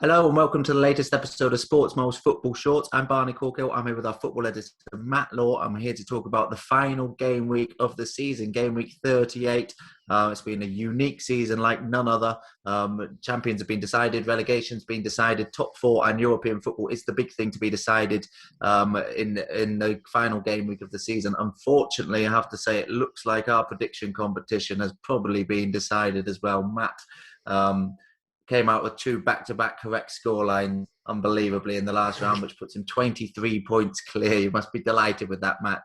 Hello and welcome to the latest episode of Sports Mole's Football Shorts. I'm Barney Corkhill. I'm here with our football editor, Matt Law. I'm here to talk about the final game week of the season, game week 38. It's been a unique season like none other. Champions have been decided, relegation's been decided, top four and European football is the big thing to be decided in the final game week of the season. Unfortunately, I have to say it looks like our prediction competition has probably been decided as well. Matt came out with two back-to-back correct scorelines, unbelievably, in the last round, which puts him 23 points clear. You must be delighted with that, Matt.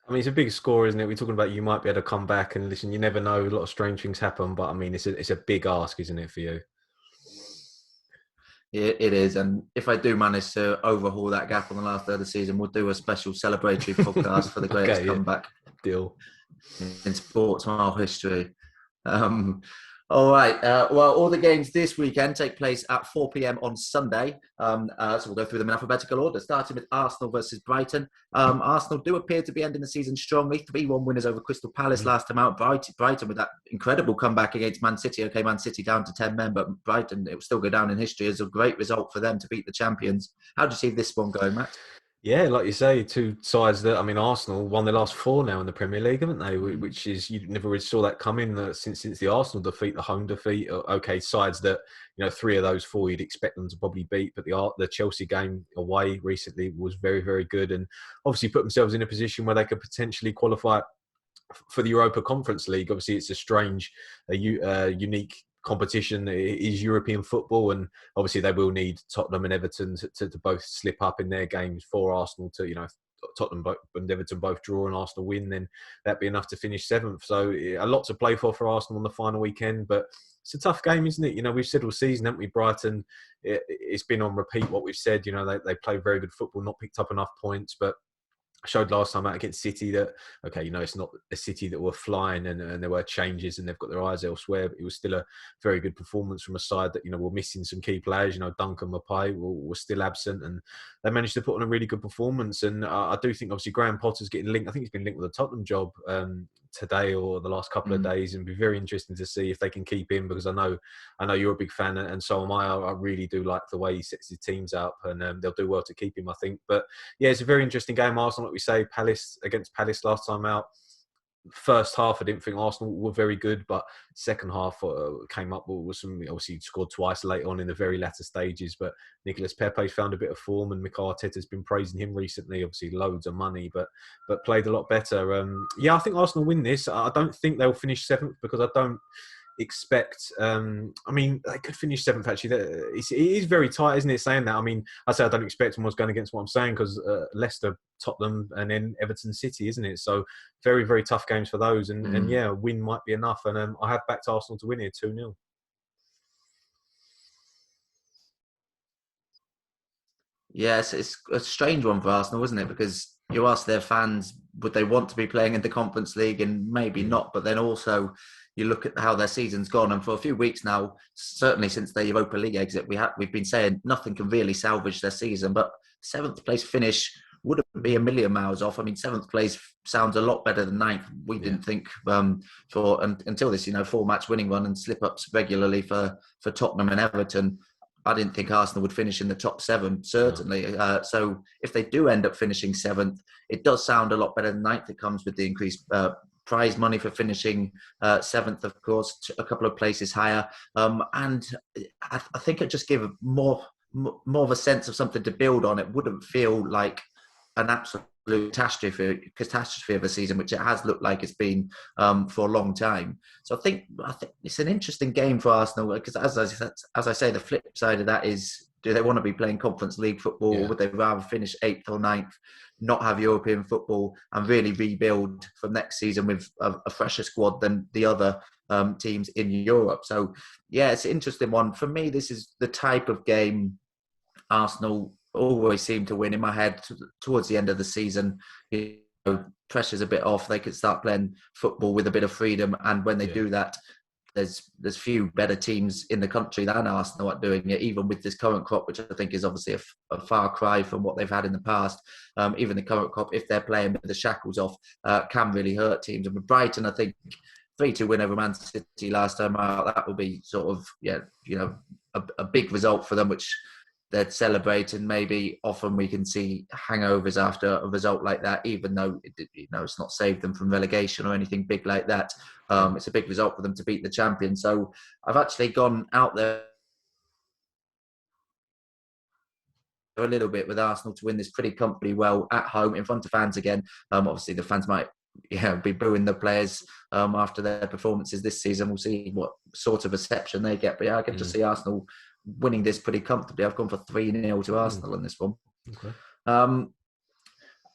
I mean, it's a big score, isn't it? We're talking about you might be able to come back and listen. You never know; a lot of strange things happen, but I mean, it's a big ask, isn't it, for you? It is, and if I do manage to overhaul that gap on the last third of the season, we'll do a special celebratory podcast for the greatest comeback deal in sports mile history. All right. Well, all the games this weekend take place at 4 p.m. on Sunday. So we'll go through them in alphabetical order, starting with Arsenal versus Brighton. Arsenal do appear to be ending the season strongly. 3-1 winners over Crystal Palace last time out. Brighton with that incredible comeback against Man City. Okay, Man City down to 10 men, but Brighton, it will still go down in history as a great result for them to beat the champions. How do you see this one going, Matt? Yeah, like you say, two sides that, I mean, Arsenal won their last four now in the Premier League, haven't they? Which is, you never really saw that coming since the Arsenal defeat, the home defeat. Okay, sides that, three of those four you'd expect them to probably beat. But the Chelsea game away recently was very, very good, and obviously put themselves in a position where they could potentially qualify for the Europa Conference League. Obviously, it's a strange, unique competition. It is European football, and obviously they will need Tottenham and Everton to both slip up in their games for Arsenal to, Tottenham and Everton both draw and Arsenal win, then that'd be enough to finish seventh. So a lot to play for Arsenal on the final weekend, but it's a tough game, isn't it? We've said all season, haven't we, Brighton? It's been on repeat what we've said. They play very good football, not picked up enough points, but showed last time out against City that, okay, it's not a City that were flying and there were changes and they've got their eyes elsewhere. But it was still a very good performance from a side that, were missing some key players. Duncan Maupay was still absent and they managed to put on a really good performance. And I do think, obviously, Graham Potter's getting linked. I think he's been linked with a Tottenham job today or the last couple of days, and be very interesting to see if they can keep him, because I know you're a big fan and so am I. I really do like the way he sets his teams up, and they'll do well to keep him, I think. But yeah, it's a very interesting game. Arsenal, like we say, Palace against Palace last time out. First half, I didn't think Arsenal were very good, but second half came up with some. Obviously, scored twice late on in the very latter stages. But Nicolas Pepe found a bit of form, and Mikel Arteta's been praising him recently. Obviously, loads of money, but played a lot better. Yeah, I think Arsenal win this. I don't think they'll finish seventh, because I don't expect. I mean, they could finish seventh. Actually, it is very tight, isn't it? Saying that, I mean, I say I don't expect them was going against what I'm saying, because Leicester, Tottenham, and then Everton, City, isn't it? So very, very tough games for those, and yeah, a win might be enough. And I have backed Arsenal to win here 2-0. Yes, it's a strange one for Arsenal, isn't it? Because you ask their fans, would they want to be playing in the Conference League? And maybe not. But then also, you look at how their season's gone. And for a few weeks now, certainly since their Europa League exit, we've been saying nothing can really salvage their season. But seventh place finish wouldn't be a million miles off. I mean, seventh place sounds a lot better than ninth. We didn't think until this, 4-match winning run and slip-ups regularly for Tottenham and Everton. I didn't think Arsenal would finish in the top seven, certainly. So if they do end up finishing seventh, it does sound a lot better than ninth. It comes with the increased prize money for finishing seventh, of course, a couple of places higher. And I think it just gave more of a sense of something to build on. It wouldn't feel like an absolute catastrophe of a season, which it has looked like it's been for a long time. So I think it's an interesting game for Arsenal, because as I say, the flip side of that is, do they want to be playing Conference League football, or would they rather finish 8th or 9th, not have European football, and really rebuild from next season with a fresher squad than the other teams in Europe? So yeah, it's an interesting one. For me, this is the type of game Arsenal always seem to win. In my head, towards the end of the season, pressure's a bit off. They could start playing football with a bit of freedom, and when they do that, there's few better teams in the country than Arsenal at doing it, even with this current crop, which I think is obviously a far cry from what they've had in the past. Even the current crop, if they're playing with the shackles off, can really hurt teams. And with Brighton, I think 3-2 win over Man City last time out, that will be sort of, a big result for them, which they'd celebrate. And maybe often we can see hangovers after a result like that, even though it's not saved them from relegation or anything big like that. It's a big result for them to beat the champion. So I've actually gone out there a little bit with Arsenal to win this pretty comfortably well at home in front of fans again. Obviously, the fans might be booing the players after their performances this season. We'll see what sort of reception they get. But yeah, I get to see Arsenal winning this pretty comfortably. I've gone for 3-0 to Arsenal in this one. Okay.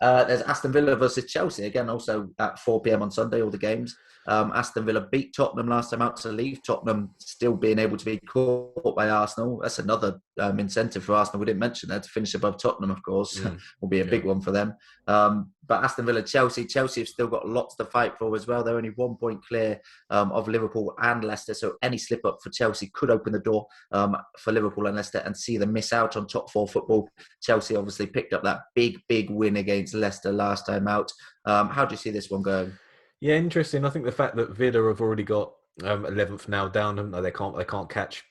There's Aston Villa versus Chelsea, again, also at 4 p.m. on Sunday, all the games. Aston Villa beat Tottenham last time out to leave Tottenham still being able to be caught by Arsenal. That's another incentive for Arsenal. We didn't mention that, to finish above Tottenham, of course, will be a big one for them. But Aston Villa, Chelsea have still got lots to fight for as well. They're only 1 point clear of Liverpool and Leicester. So any slip up for Chelsea could open the door for Liverpool and Leicester and see them miss out on top 4 football. Chelsea obviously picked up that big win against Leicester last time out. How do you see this one going? Yeah, interesting. I think the fact that Villa have already got 11th now down, they can't catch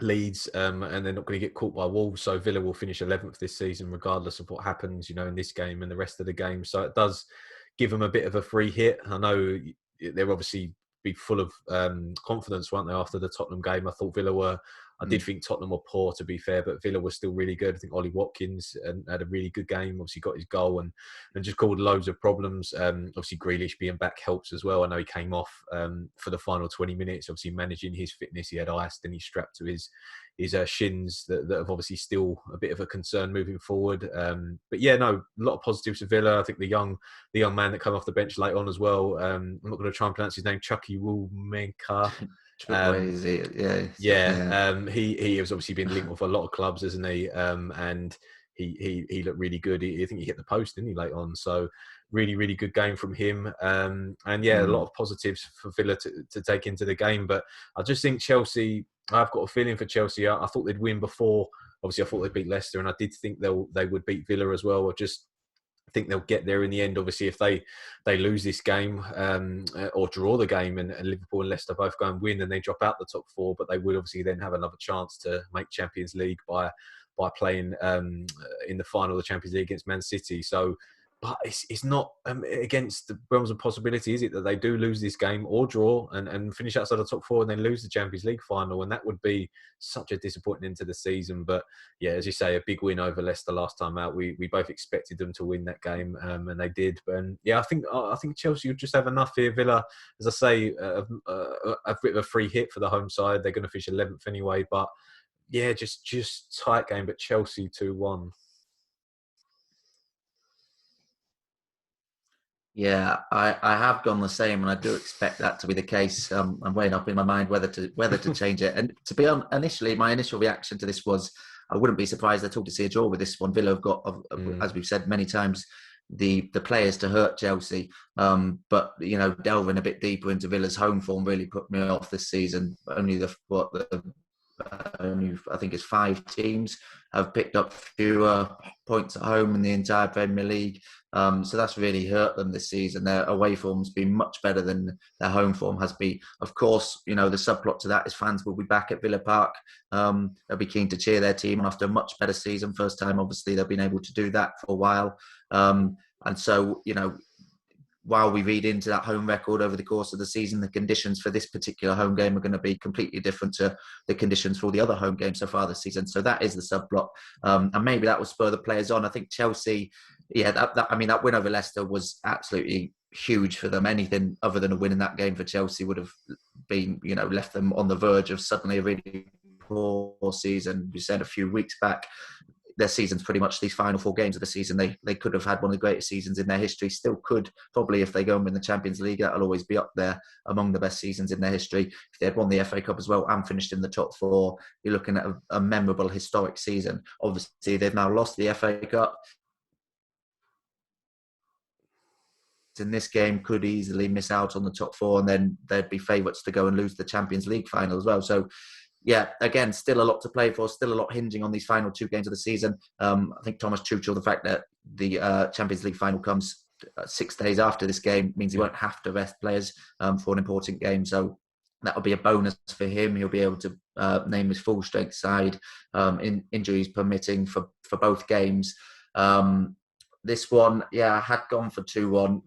Leeds, and they're not going to get caught by Wolves. So Villa will finish 11th this season, regardless of what happens, in this game and the rest of the game. So it does give them a bit of a free hit. I know they're obviously be full of confidence, weren't they, after the Tottenham game? I thought Villa were. I did think Tottenham were poor, to be fair, but Villa was still really good. I think Ollie Watkins had a really good game. Obviously got his goal and just caused loads of problems. Obviously Grealish being back helps as well. I know he came off for the final 20 minutes, obviously managing his fitness. He had ice, then he strapped to his shins that have obviously still a bit of a concern moving forward. But yeah, no, a lot of positives to Villa. I think the young man that came off the bench late on as well. I'm not going to try and pronounce his name, Chucky Woolmenka. He has obviously been linked with a lot of clubs, hasn't he? And he looked really good. I think he hit the post, didn't he, late on? So really good game from him. A lot of positives for Villa to take into the game. But I just think Chelsea, I've got a feeling for Chelsea. I thought they'd win before. Obviously, I thought they'd beat Leicester, and I did think they would beat Villa as well. I think they'll get there in the end. Obviously, if they lose this game or draw the game and Liverpool and Leicester both go and win, then they drop out the top 4. But they would obviously then have another chance to make Champions League by playing in the final of the Champions League against Man City. So, but it's not against the realms of possibility, is it, that they do lose this game or draw and finish outside the top 4 and then lose the Champions League final? And that would be such a disappointing end to the season. But yeah, as you say, a big win over Leicester last time out. We both expected them to win that game, and they did. But I think Chelsea would just have enough here. Villa, as I say, a bit of a free hit for the home side. They're going to finish 11th anyway. But yeah, just tight game. But Chelsea 2-1. Yeah, I have gone the same, and I do expect that to be the case. I'm weighing up in my mind whether to change it. And to be honest, my initial reaction to this was I wouldn't be surprised at all to see a draw with this one. Villa have got, as we've said many times, the players to hurt Chelsea. But delving a bit deeper into Villa's home form really put me off this season. Only I think it's 5 teams have picked up fewer points at home in the entire Premier League. So that's really hurt them this season. Their away form's been much better than their home form has been. Of course, the subplot to that is fans will be back at Villa Park. They'll be keen to cheer their team on after a much better season. First time, obviously, they've been able to do that for a while. And so, while we read into that home record over the course of the season, the conditions for this particular home game are going to be completely different to the conditions for all the other home games so far this season. So that is the subplot. And maybe that will spur the players on. I think Chelsea, that win over Leicester was absolutely huge for them. Anything other than a win in that game for Chelsea would have been, left them on the verge of suddenly a really poor season. We said a few weeks back, their season's pretty much these final 4 games of the season. They could have had one of the greatest seasons in their history. Still could, probably, if they go and win the Champions League. That'll always be up there among the best seasons in their history. If they had won the FA Cup as well and finished in the top 4, you're looking at a memorable, historic season. Obviously, they've now lost the FA Cup. In this game, could easily miss out on the top 4, and then they'd be favourites to go and lose the Champions League final as well. So, yeah, again, still a lot to play for, still a lot hinging on these final 2 games of the season. I think Thomas Tuchel, the fact that the Champions League final comes 6 days after this game means he won't have to rest players for an important game. So that'll be a bonus for him. He'll be able to name his full strength side, injuries permitting, for both games. This one, I had gone for 2-1.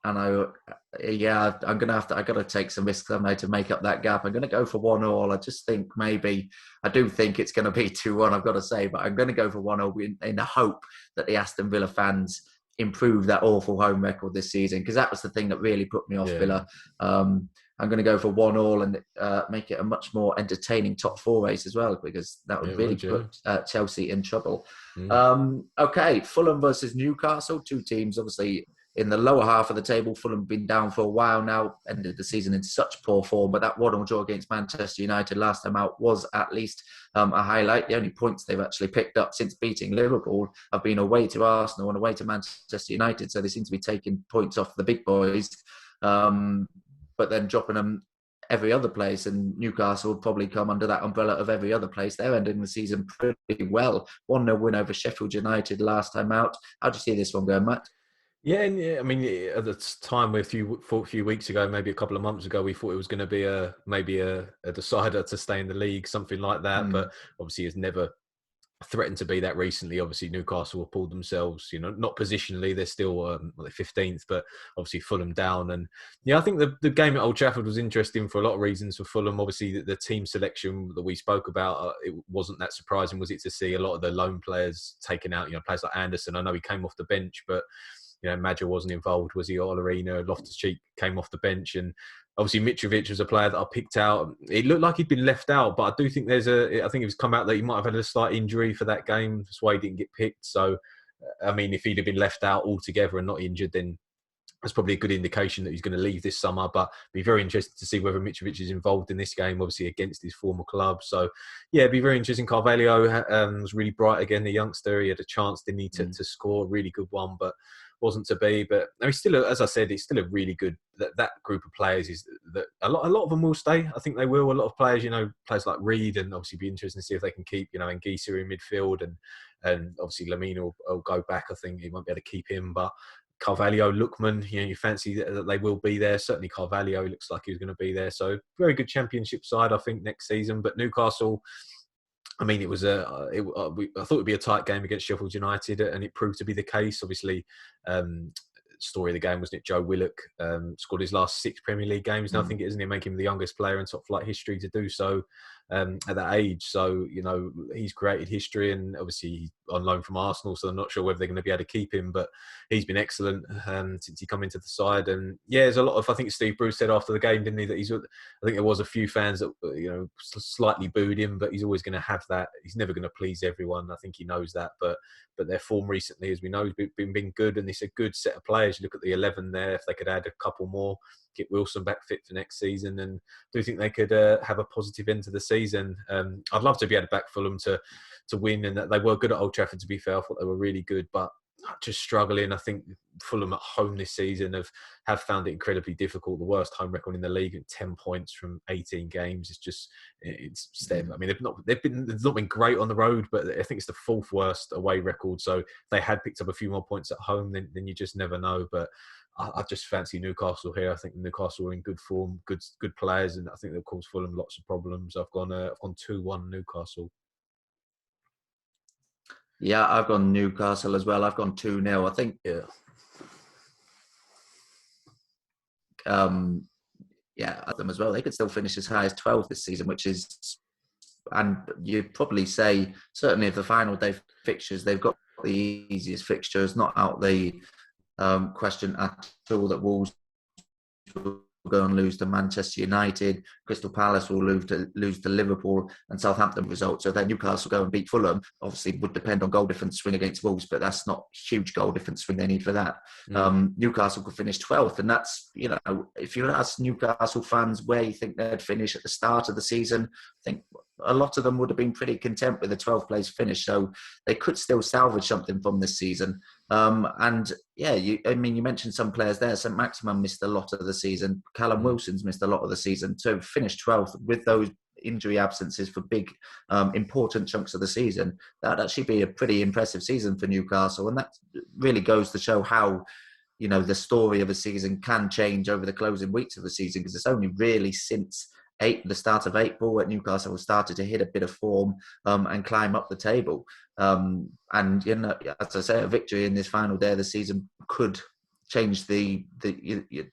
And I'm gonna I got to take some risks to make up that gap. I'm gonna go for 1-1. I just think I do think it's going to be 2-1. I've got to say, but I'm going to go for 1-0 in the hope that the Aston Villa fans improve that awful home record this season, because that was the thing that really put me off Villa. I'm going to go for 1-1 and make it a much more entertaining top 4 race as well, because that would really put Chelsea in trouble. Okay, Fulham versus Newcastle, 2 teams obviously in the lower half of the table. Fulham have been down for a while now, ended the season in such poor form, but that 1-1 draw against Manchester United last time out was at least a highlight. The only points they've actually picked up since beating Liverpool have been away to Arsenal and away to Manchester United, so they seem to be taking points off the big boys, but then dropping them every other place, and Newcastle will probably come under that umbrella of every other place. They're ending the season pretty well. 1-0 win over Sheffield United last time out. How do you see this one going, Matt? Yeah, I mean, at the time, a few weeks ago, maybe a couple of months ago, we thought it was going to be maybe a decider to stay in the league, something like that. But obviously, it's never threatened to be that recently. Obviously, Newcastle have pulled themselves, not positionally, they're still 15th, but obviously Fulham down. And I think the game at Old Trafford was interesting for a lot of reasons for Fulham. Obviously, the team selection that we spoke about, it wasn't that surprising, was it, to see a lot of the loan players taken out, players like Anderson. I know he came off the bench, but Madger wasn't involved, was he? Olarina, Loftus-Cheek came off the bench, and obviously Mitrovic was a player that I picked out. It looked like he'd been left out, but I do think I think it was come out that he might have had a slight injury for that game. That's why he didn't get picked. So, I mean, if he'd have been left out altogether and not injured, then that's probably a good indication that he's going to leave this summer. But be very interested to see whether Mitrovic is involved in this game, obviously against his former club. So, it'd be very interesting. Carvalho was really bright again, the youngster. He had a chance, didn't he, to score a really good one, but wasn't to be. But I mean, still, as I said, it's still a really good, that group of players is that a lot of them will stay. I think they will. A lot of players, players like Reed, and obviously be interesting to see if they can keep, Anguissa in midfield, and obviously Lamina will go back. I think he won't be able to keep him, but Carvalho, Lookman, you fancy that they will be there. Certainly Carvalho looks like he's going to be there. So very good championship side, I think, next season. But Newcastle, I mean, I thought it would be a tight game against Sheffield United, and it proved to be the case. Obviously, story of the game, wasn't it? Joe Willock scored his last 6 Premier League games. And I think it isn't it making him the youngest player in top flight history to do so at that age. So, he's created history, and obviously he's on loan from Arsenal, so I'm not sure whether they're going to be able to keep him, but he's been excellent since he come into the side. And there's a lot of, I think Steve Bruce said after the game, didn't he, that I think there was a few fans that, slightly booed him, but he's always going to have that. He's never going to please everyone. I think he knows that, but their form recently, as we know, has been good, and it's a good set of players. You look at the 11 there, if they could add a couple more, get Wilson back fit for next season, and do you think they could have a positive end to the season? I'd love to be able to back Fulham to win, and that they were good at Old Trafford, to be fair. I thought they were really good, but just struggling. I think Fulham at home this season have found it incredibly difficult. The worst home record in the league, 10 points from 18 games. It's them. I mean, they've not been great on the road, but I think it's the 4th worst away record. So if they had picked up a few more points at home, then you just never know. But I just fancy Newcastle here. I think Newcastle are in good form, good players, and I think they'll cause Fulham lots of problems. I've gone 2-1 Newcastle. Yeah, I've gone Newcastle as well. I've gone 2-0. I think. Them as well. They could still finish as high as 12 this season, which is, and you'd probably say, certainly of the final day fixtures, they've got the easiest fixtures, not out the question at all that Wolves will go and lose to Manchester United, Crystal Palace will lose to Liverpool, and Southampton results. So then Newcastle go and beat Fulham. Obviously, would depend on goal difference swing against Wolves, but that's not huge goal difference swing they need for that. Newcastle could finish 12th, and that's, if you ask Newcastle fans where you think they'd finish at the start of the season, I think a lot of them would have been pretty content with a 12th place finish. So they could still salvage something from this season. You mentioned some players there. St. Maximin missed a lot of the season. Callum Wilson's missed a lot of the season. So finish 12th with those injury absences for big, important chunks of the season, that'd actually be a pretty impressive season for Newcastle. And that really goes to show how, the story of a season can change over the closing weeks of the season, because it's only really since the start of April at Newcastle started to hit a bit of form and climb up the table. And as I say, a victory in this final day of the season could change the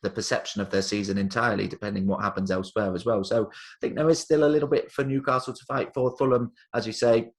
perception of their season entirely, depending what happens elsewhere as well. So I think there is still a little bit for Newcastle to fight for. Fulham, as you say,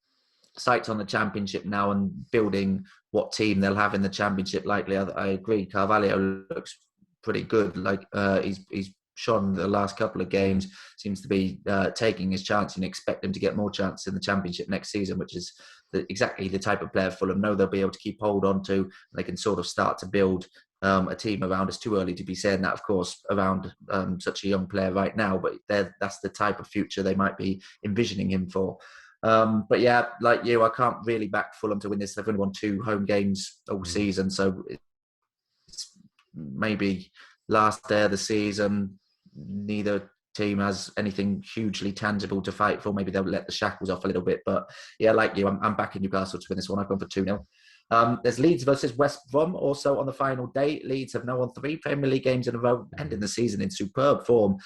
sights on the Championship now and building what team they'll have in the Championship. Likely, I agree. Carvalho looks pretty good. Like he's shown the last couple of games, seems to be taking his chance, and expect him to get more chance in the Championship next season, which is exactly the type of player Fulham know they'll be able to keep hold on to. They can sort of start to build a team around. It's too early to be saying that, of course, around such a young player right now, but that's the type of future they might be envisioning him for. But yeah, like you, I can't really back Fulham to win this. They've only won 2 home games all season, so it's maybe last day of the season. Neither team has anything hugely tangible to fight for. Maybe they'll let the shackles off a little bit. But yeah, like you, I'm backing Newcastle to win this one. I've gone for 2-0. There's Leeds versus West Brom also on the final day. Leeds have now won 3 Premier League games in a row, ending the season in superb form.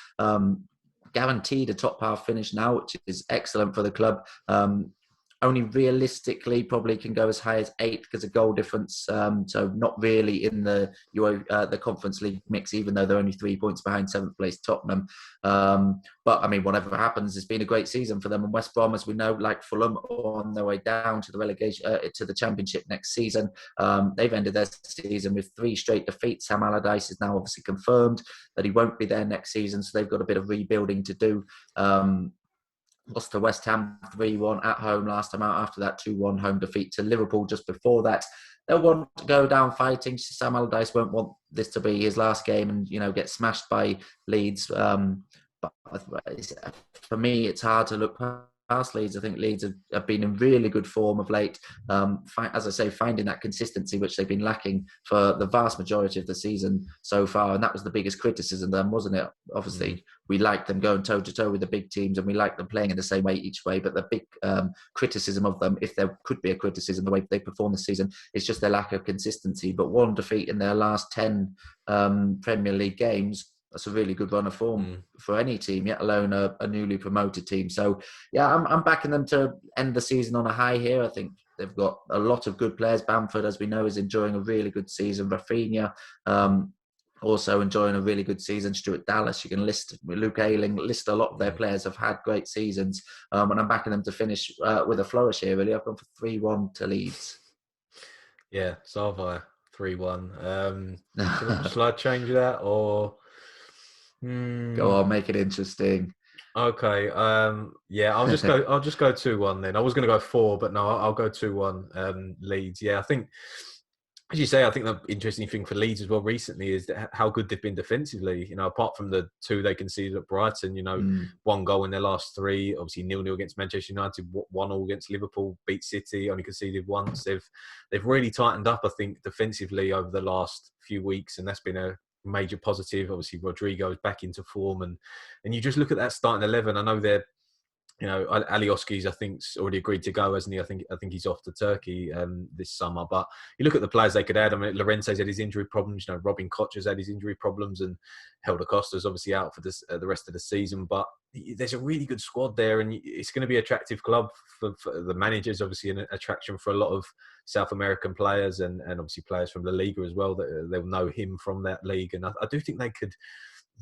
Guaranteed a top half finish now, which is excellent for the club. Only realistically probably can go as high as 8 because of goal difference. So not really in the Conference League mix, even though they're only 3 points behind 7th place Tottenham. But I mean, whatever happens, it's been a great season for them. And West Brom, as we know, like Fulham, are on their way down to the relegation, to the Championship next season. They've ended their season with 3 straight defeats. Sam Allardyce is now obviously confirmed that he won't be there next season, so they've got a bit of rebuilding to do. Lost to West Ham 3-1 at home last time out. After that 2-1 home defeat to Liverpool just before that. They'll want to go down fighting. Sam Allardyce won't want this to be his last game and, get smashed by Leeds. But for me, it's hard to look past Leeds. I think Leeds have been in really good form of late. As I say, finding that consistency, which they've been lacking for the vast majority of the season so far. And that was the biggest criticism of them, wasn't it? Obviously, we like them going toe-to-toe with the big teams and we like them playing in the same way each way. But the big criticism of them, if there could be a criticism, the way they perform this season, is just their lack of consistency. But 1 defeat in their last 10 Premier League games, that's a really good run of form for any team, yet alone a newly promoted team. So, yeah, I'm backing them to end the season on a high here. I think they've got a lot of good players. Bamford, as we know, is enjoying a really good season. Rafinha, also enjoying a really good season. Stuart Dallas, you can list Luke Ayling, list a lot of their players have had great seasons. And I'm backing them to finish with a flourish here, really. I've gone for 3-1 to Leeds. Yeah, so have I. 3-1. Shall I change that or... Go on, make it interesting. Okay. Yeah, I'll just go 2-1 then. I was going to go 4, but no, I'll go 2-1 Leeds. Yeah, I think, as you say, I think the interesting thing for Leeds as well recently is how good they've been defensively. Apart from the 2 they conceded at Brighton, 1 goal in their last 3. Obviously 0-0 against Manchester United, 1-1 against Liverpool, beat City, only conceded once. They've really tightened up, I think, defensively over the last few weeks, and that's been a major positive. Obviously Rodrigo is back into form, and you just look at that starting 11. I know they're, Alioski's I think's already agreed to go, hasn't he? I think he's off to Turkey this summer. But you look at the players they could add. I mean, Llorente's had his injury problems. Robin Koch's had his injury problems, and Helder Costa's obviously out for the rest of the season. But there's a really good squad there, and it's going to be an attractive club for the managers. Obviously, an attraction for a lot of South American players and obviously players from La Liga as well. That they'll know him from that league, and I do think they could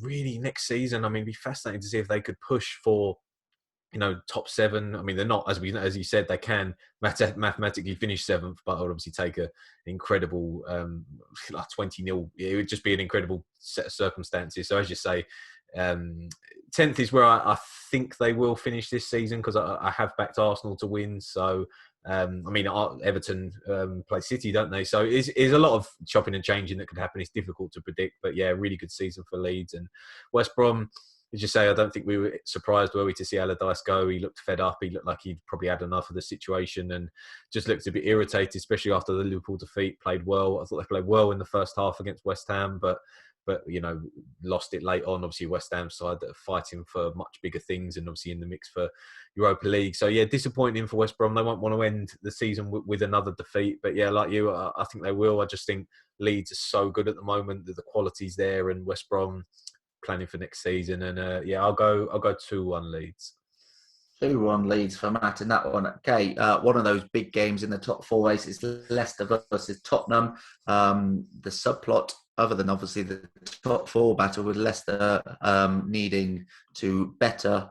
really next season. I mean, be fascinating to see if they could push for top 7. I mean, they're not, as you said, they can mathematically finish 7th, but I would obviously take an incredible 20-0. It would just be an incredible set of circumstances. So as you say, 10th is where I think they will finish this season, because I have backed Arsenal to win. So, I mean, Everton play City, don't they? So it's a lot of chopping and changing that could happen. It's difficult to predict, but yeah, really good season for Leeds. And West Brom, as you say, I don't think we were surprised, were we, to see Allardyce go. He looked fed up. He looked like he'd probably had enough of the situation and just looked a bit irritated, especially after the Liverpool defeat. Played well. I thought they played well in the first half against West Ham, but lost it late on. Obviously, West Ham side that are fighting for much bigger things and obviously in the mix for Europa League. So yeah, disappointing for West Brom. They won't want to end the season with another defeat. But yeah, like you, I think they will. I just think Leeds are so good at the moment that the quality's there, and West Brom planning for next season. And I'll go 2-1 Leeds. 2-1 Leeds for Matt in that one. Okay, one of those big games in the top four races, Leicester versus Tottenham. The subplot, other than obviously the top four battle, with Leicester needing to better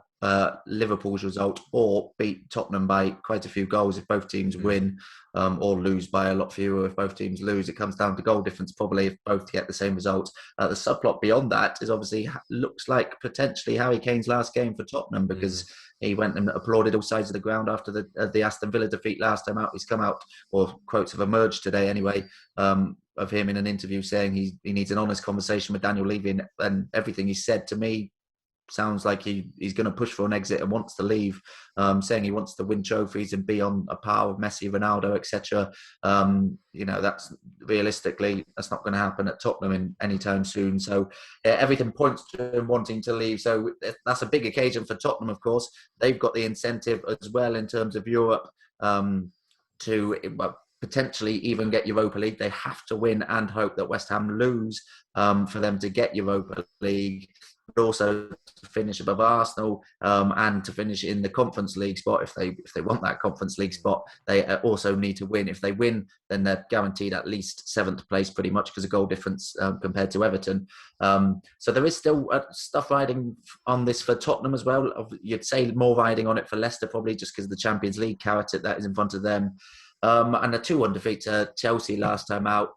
Liverpool's result or beat Tottenham by quite a few goals if both teams win, or lose by a lot fewer if both teams lose. It comes down to goal difference probably if both get the same result. The subplot beyond that is obviously looks like potentially Harry Kane's last game for Tottenham, because he went and applauded all sides of the ground after the Aston Villa defeat last time out. He's come out, or quotes have emerged today anyway, of him in an interview saying he needs an honest conversation with Daniel Levy, and everything he said to me sounds like he's going to push for an exit and wants to leave, saying he wants to win trophies and be on a par with Messi, Ronaldo, etc. That's realistically, that's not going to happen at Tottenham anytime soon. So everything points to him wanting to leave. So that's a big occasion for Tottenham, of course. They've got the incentive as well in terms of Europe to potentially even get Europa League. They have to win and hope that West Ham lose for them to get Europa League, but also to finish above Arsenal and to finish in the Conference League spot. If they want that Conference League spot, they also need to win. If they win, then they're guaranteed at least 7th place pretty much, because of goal difference compared to Everton. So there is still stuff riding on this for Tottenham as well. You'd say more riding on it for Leicester probably, just because of the Champions League carrot that is in front of them. And a 2-1 defeat to Chelsea last time out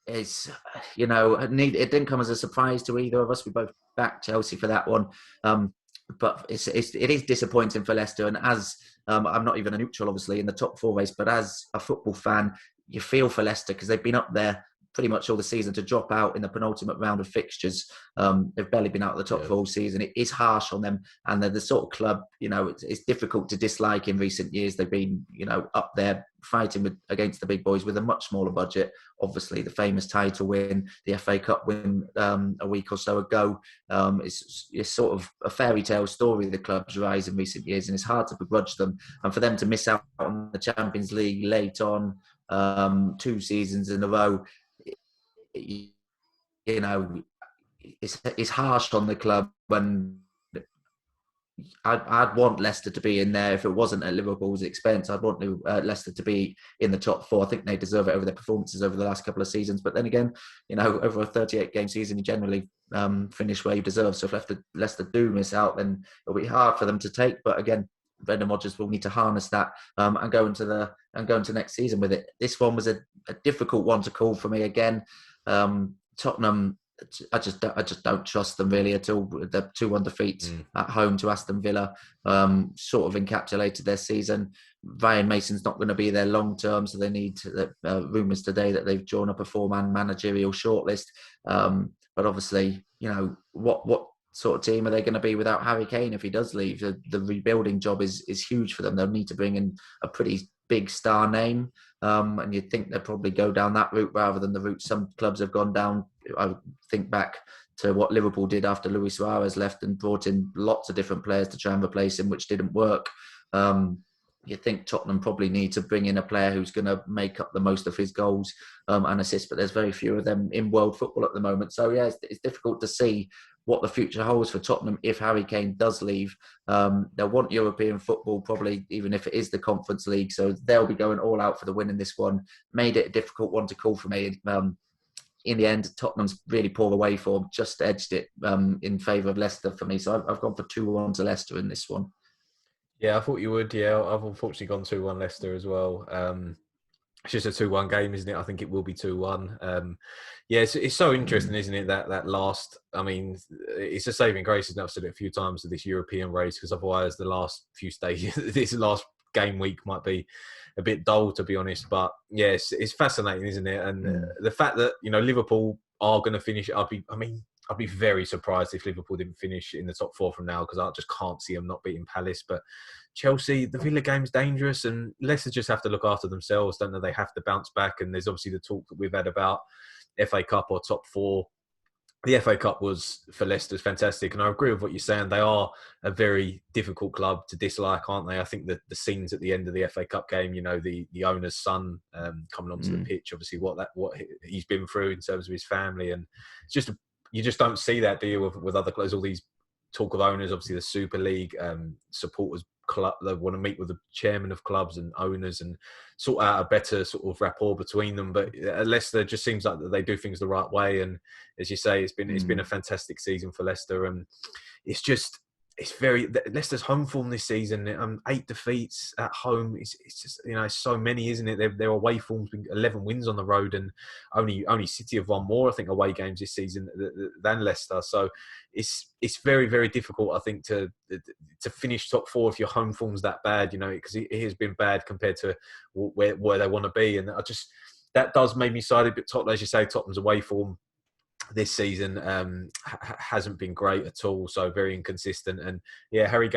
is, it didn't come as a surprise to either of us. We both backed Chelsea for that one. But it is disappointing for Leicester. And as I'm not even a neutral, obviously, in the top four race, but as a football fan, you feel for Leicester, because they've been up there pretty much all the season. To drop out in the penultimate round of fixtures, they've barely been out of the top four all season. It is harsh on them, and they're the sort of club, it's difficult to dislike in recent years. They've been, up there fighting against the big boys with a much smaller budget. Obviously, the famous title win, the FA Cup win a week or so ago, it's sort of a fairy tale story, the club's rise in recent years, and it's hard to begrudge them. And for them to miss out on the Champions League late on, 2 seasons in a row, it's harsh on the club. When I'd want Leicester to be in there if it wasn't at Liverpool's expense. I'd want Leicester to be in the top 4. I think they deserve it over their performances over the last couple of seasons. But then again, over a 38-game season, you generally finish where you deserve. So if Leicester do miss out, then it'll be hard for them to take. But again, Brendan Rodgers will need to harness that and go into next season with it. This one was a difficult one to call for me again. Tottenham, I just don't trust them really at all. The 2-1 defeat at home to Aston Villa sort of encapsulated their season. Ryan Mason's not going to be there long term, so they need rumours today that they've drawn up a 4-man managerial shortlist. But obviously, what sort of team are they going to be without Harry Kane if he does leave? The rebuilding job is huge for them. They'll need to bring in a pretty big star name, and you'd think they'd probably go down that route rather than the route some clubs have gone down. I think back to what Liverpool did after Luis Suarez left and brought in lots of different players to try and replace him, which didn't work. You think Tottenham probably need to bring in a player who's going to make up the most of his goals and assists, but there's very few of them in world football at the moment. So yeah, it's difficult to see what the future holds for Tottenham if Harry Kane does leave. They'll want European football probably, even if it is the Conference League. So they'll be going all out for the win in this one. Made it a difficult one to call for me. In the end, Tottenham's really poor away form just edged it in favour of Leicester for me. So I've gone for 2-1 to Leicester in this one. Yeah, I thought you would. Yeah, I've unfortunately gone 2-1 Leicester as well. It's just a 2-1 game, isn't it? I think it will be 2-1. It's so interesting, isn't it? That last, I mean, it's a saving grace, isn't it? I've said it a few times, of this European race, because otherwise the last few stages, this last game week might be a bit dull, to be honest. But yes, it's fascinating, isn't it? And the fact that, Liverpool are going to finish, I'd be very surprised if Liverpool didn't finish in the top 4 from now, because I just can't see them not beating Palace. But Chelsea, the Villa game's dangerous, and Leicester just have to look after themselves, don't they? They have to bounce back, and there's obviously the talk that we've had about FA Cup or top 4 the FA Cup was for Leicester's fantastic, and I agree with what you're saying. They are a very difficult club to dislike, aren't they? I think that the scenes at the end of the FA Cup game, the owner's son coming onto the pitch, obviously what he's been through in terms of his family, and it's just you just don't see that, do you, with other clubs? All these talk of owners, obviously the Super League supporters club, they want to meet with the chairman of clubs and owners and sort out a better sort of rapport between them. But Leicester just seems like that they do things the right way. And as you say, it's been a fantastic season for Leicester, and it's very Leicester's home form this season. 8 defeats at home. It's just it's so many, isn't it? Their away form's been 11 wins on the road, and only City have won more, I think, away games this season than Leicester. So it's very, very difficult, I think, to finish top 4 if your home form's that bad. Because it has been bad compared to where they want to be, and that does make me side a bit. As you say, Tottenham's away form this season hasn't been great at all, so very inconsistent. And yeah, Harry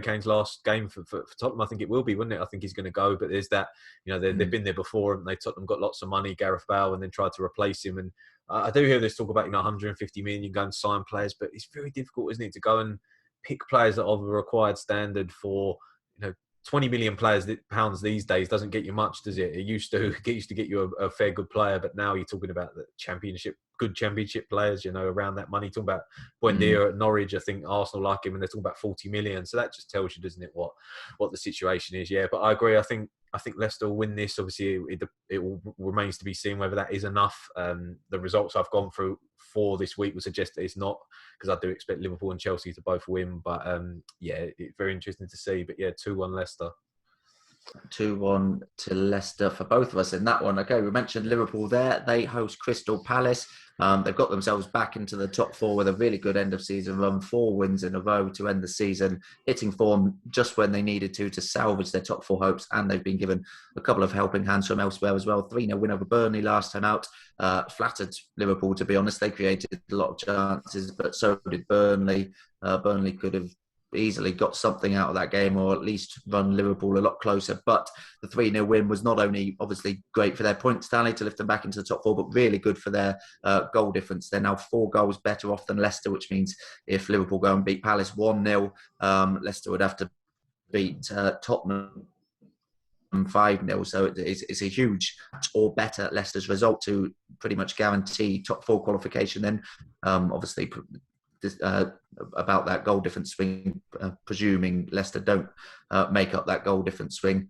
Kane's last game for Tottenham, I think it will be, wouldn't it? I think he's going to go, but there's that, they've been there before, and Tottenham got lots of money, Gareth Bale, and then tried to replace him. And I do hear this talk about 150 million, go and sign players, but it's very difficult, isn't it, to go and pick players that are of a required standard for 20 million pounds these days doesn't get you much, does it? It used to get you a fair good player, but now you're talking about the good championship players, around that money. Talking about Buendia at Norwich, I think Arsenal like him, and they're talking about 40 million. So that just tells you, doesn't it, what the situation is? Yeah, but I agree. I think Leicester will win this. Obviously, it remains to be seen whether that is enough. The results I've gone through for this week would suggest that it's not, because I do expect Liverpool and Chelsea to both win. But yeah, it's very interesting to see. But yeah, 2-1 Leicester. 2-1 to Leicester for both of us in that one. Okay, we mentioned Liverpool there. They host Crystal Palace. They've got themselves back into the top 4 with a really good end of season run, 4 wins in a row to end the season, hitting form just when they needed to salvage their top 4 hopes. And they've been given a couple of helping hands from elsewhere as well. 3-0 win over Burnley last time out. Flattered Liverpool, to be honest. They created a lot of chances, but so did Burnley. Burnley could have easily got something out of that game, or at least run Liverpool a lot closer. But the 3-0 win was not only obviously great for their points tally to lift them back into the top 4, but really good for their goal difference. They're now 4 goals better off than Leicester, which means if Liverpool go and beat Palace 1-0, Leicester would have to beat Tottenham 5-0. So it's a huge or better Leicester's result to pretty much guarantee top 4 qualification. Then obviously about that goal difference swing, presuming Leicester don't make up that goal difference swing.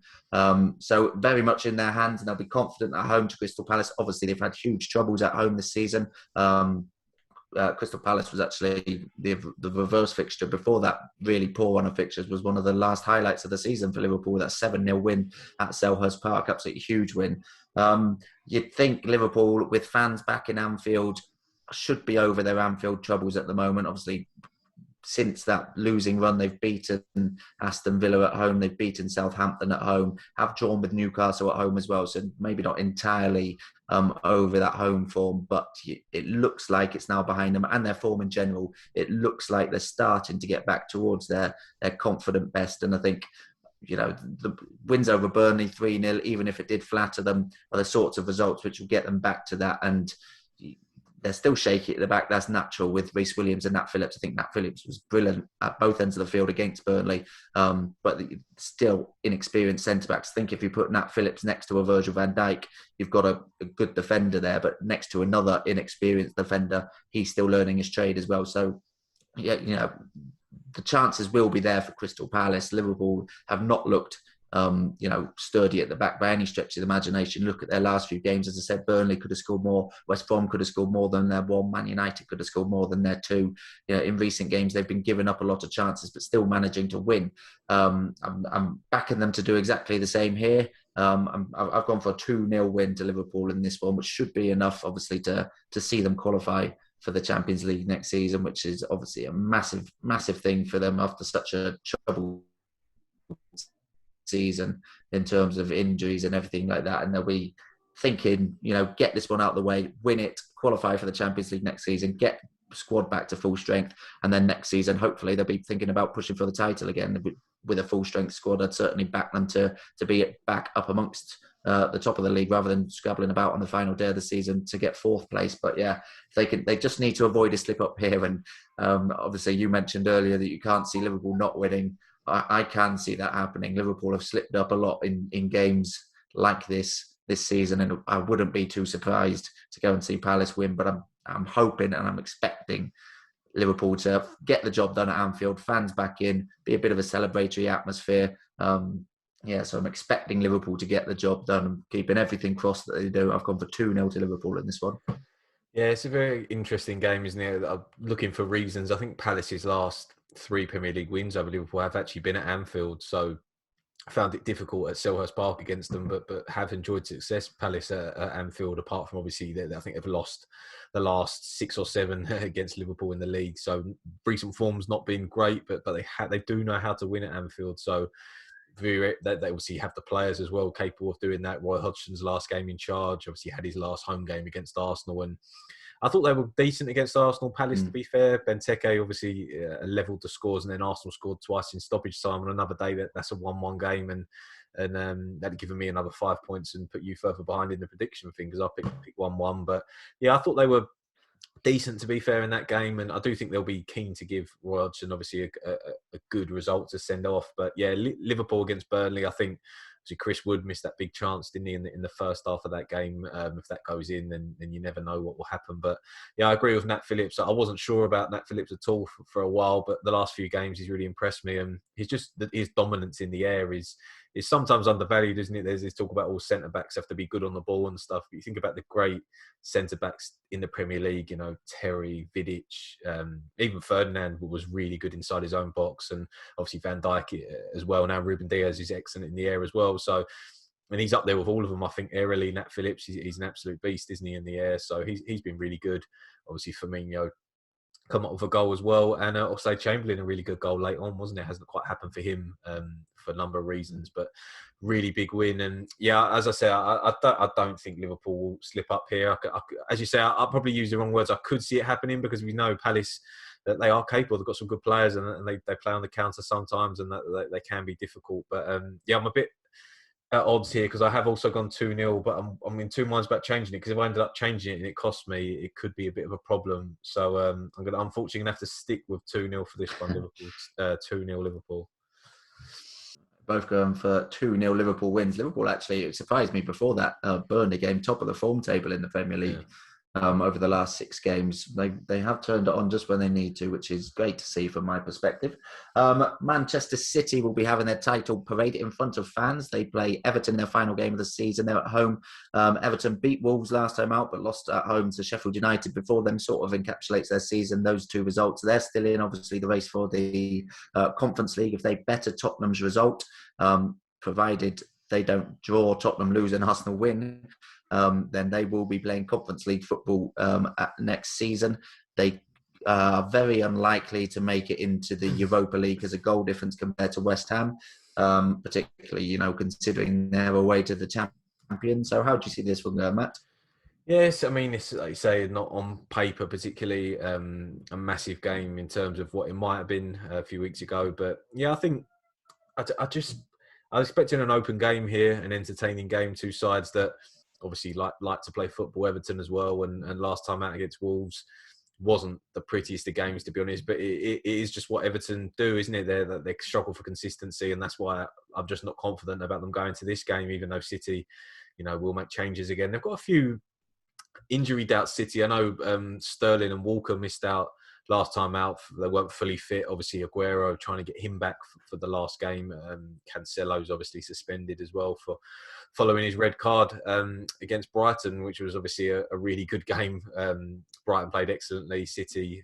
So very much in their hands, and they'll be confident at home to Crystal Palace. Obviously, they've had huge troubles at home this season. Crystal Palace was actually the reverse fixture before that really poor run of fixtures, was one of the last highlights of the season for Liverpool. That 7-0 win at Selhurst Park, absolutely huge win. You'd think Liverpool, with fans back in Anfield, should be over their Anfield troubles at the moment. Obviously, since that losing run, they've beaten Aston Villa at home, they've beaten Southampton at home, have drawn with Newcastle at home as well. So maybe not entirely over that home form, but it looks like it's now behind them, and their form in general. It looks like they're starting to get back towards their confident best. And I think, the wins over Burnley 3-0, even if it did flatter them, are the sorts of results which will get them back to that. And they're still shaky at the back. That's natural with Reece Williams and Nat Phillips. I think Nat Phillips was brilliant at both ends of the field against Burnley, but still inexperienced centre-backs. I think if you put Nat Phillips next to a Virgil van Dijk, you've got a good defender there, but next to another inexperienced defender, he's still learning his trade as well. So, yeah, the chances will be there for Crystal Palace. Liverpool have not looked sturdy at the back by any stretch of the imagination. Look at their last few games. As I said, Burnley could have scored more. West Brom could have scored more than their 1. Man United could have scored more than their 2. In recent games, they've been giving up a lot of chances, but still managing to win. I'm backing them to do exactly the same here. I've gone for a 2-0 win to Liverpool in this one, which should be enough, obviously, to see them qualify for the Champions League next season, which is obviously a massive, massive thing for them after such a troubled season in terms of injuries and everything like that. And they'll be thinking, get this one out of the way, win it, qualify for the Champions League next season, get squad back to full strength, and then next season hopefully they'll be thinking about pushing for the title again with a full strength squad. I'd certainly back them to be back up amongst the top of the league rather than scrabbling about on the final day of the season to get fourth place. But yeah, they just need to avoid a slip up here. And obviously, you mentioned earlier that you can't see Liverpool not winning. I can see that happening. Liverpool have slipped up a lot in games like this season, and I wouldn't be too surprised to go and see Palace win. But I'm hoping and I'm expecting Liverpool to get the job done at Anfield, fans back in, be a bit of a celebratory atmosphere. So I'm expecting Liverpool to get the job done and keeping everything crossed that they do. I've gone for 2-0 to Liverpool in this one. Yeah, it's a very interesting game, isn't it? I'm looking for reasons. I think Palace's last 3 Premier League wins over Liverpool have actually been at Anfield, so I found it difficult at Selhurst Park against them, but have enjoyed success. Palace at Anfield, apart from obviously I think they've lost the last 6 or 7 against Liverpool in the league. So recent form's not been great, but they do know how to win at Anfield. So they obviously have the players as well capable of doing that. Roy Hodgson's last game in charge, obviously had his last home game against Arsenal, and I thought they were decent against Arsenal. Palace, to be fair, Benteke obviously levelled the scores, and then Arsenal scored twice in stoppage time on another day. That's a 1-1 game, and that'd given me another 5 points and put you further behind in the prediction thing because I picked 1-1. But yeah, I thought they were decent, to be fair, in that game, and I do think they'll be keen to give Roy Hodgson obviously a good result to send off. But yeah, Liverpool against Burnley, I think Chris Wood missed that big chance, didn't he, in the first half of that game? If that goes in, then you never know what will happen. But yeah, I agree with Nat Phillips. I wasn't sure about Nat Phillips at all for a while, but the last few games he's really impressed me, and his dominance in the air is sometimes undervalued, isn't it? There's this talk about all centre backs have to be good on the ball and stuff. But you think about the great centre backs in the Premier League, Terry, Vidic, even Ferdinand was really good inside his own box, and obviously Van Dijk as well. Now Ruben Diaz is excellent in the air as well. So, and he's up there with all of them. I think aerially, Nat Phillips, he's an absolute beast, isn't he, in the air? So he's been really good. Obviously, Firmino come up with a goal as well, and also Chamberlain a really good goal late on, wasn't it? Hasn't quite happened for him for a number of reasons, but really big win. And yeah, as I say, I don't think Liverpool will slip up here. As you say, I'll probably use the wrong words. I could see it happening because we know Palace, that they are capable. They've got some good players, and they play on the counter sometimes, and that they can be difficult. But yeah, I'm a bit at odds here because I have also gone 2-0, but I'm in two minds about changing it because if I ended up changing it and it cost me, it could be a bit of a problem. So I'm unfortunately going to have to stick with 2-0 for this one. Liverpool 2-0 Liverpool. Both going for 2-0 Liverpool wins. Liverpool actually, it surprised me before that Burnley game, top of the form table in the Premier League. Yeah. Over the last 6 games. They have turned it on just when they need to, which is great to see from my perspective. Manchester City will be having their title parade in front of fans. They play Everton in their final game of the season. They're at home. Everton beat Wolves last time out, but lost at home to Sheffield United before them, sort of encapsulates their season. Those 2 results, they're still in, obviously, the race for the Conference League. If they better Tottenham's result, provided they don't draw, Tottenham lose and Arsenal win, then they will be playing Conference League football next season. They are very unlikely to make it into the Europa League as a goal difference compared to West Ham, particularly, considering they're away to the champion. So how do you see this one, Matt? Yes, I mean, it's like you say, not on paper particularly a massive game in terms of what it might have been a few weeks ago. But yeah, I think I was expecting an open game here, an entertaining game, 2 sides that obviously like to play football. Everton as well, and last time out against Wolves wasn't the prettiest of games, to be honest, but it is just what Everton do, isn't it? They struggle for consistency, and that's why I'm just not confident about them going to this game, even though City, will make changes again. They've got a few injury doubts, City. I know Sterling and Walker missed out last time out. They weren't fully fit. Obviously, Aguero trying to get him back for the last game. Cancelo's obviously suspended as well for following his red card against Brighton, which was obviously a really good game. Brighton played excellently. City,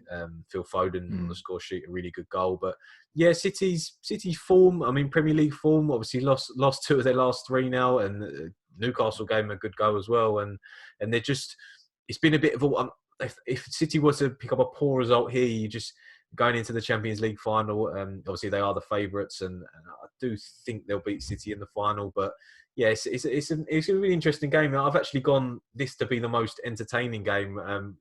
Phil Foden on the score sheet, a really good goal. But yeah, City's form, I mean, Premier League form, obviously lost 2 of their last 3 now, and Newcastle gave them a good go as well. And they're just, it's been a bit of a, if City were to pick up a poor result here, you just going into the Champions League final. Obviously, they are the favourites, and I do think they'll beat City in the final. But yeah, it's a really interesting game. I've actually gone this to be the most entertaining game.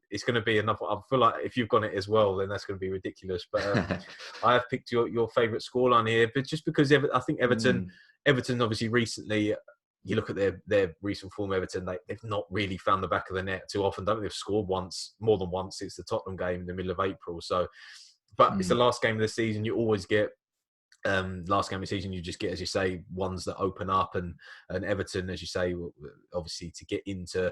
It's going to be enough. I feel like if you've gone it as well, then that's going to be ridiculous. But I have picked your favourite scoreline here, but just because I think Everton obviously recently you look at their recent form, Everton, they've not really found the back of the net too often, don't they? They've scored more than once since the Tottenham game in the middle of April. So, but it's the last game of the season. You always get last game of the season. You just get, as you say, ones that open up, and Everton, as you say, obviously to get into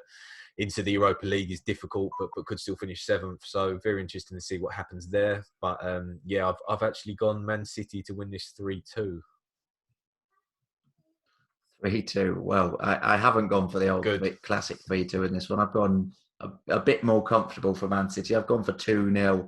the Europa League is difficult, but could still finish 7th. So very interesting to see what happens there. But yeah, I've actually gone Man City to win this 3-2. 3-2. Well, I haven't gone for the old classic 3-2 in this one. I've gone a bit more comfortable for Man City. I've gone for 2-0.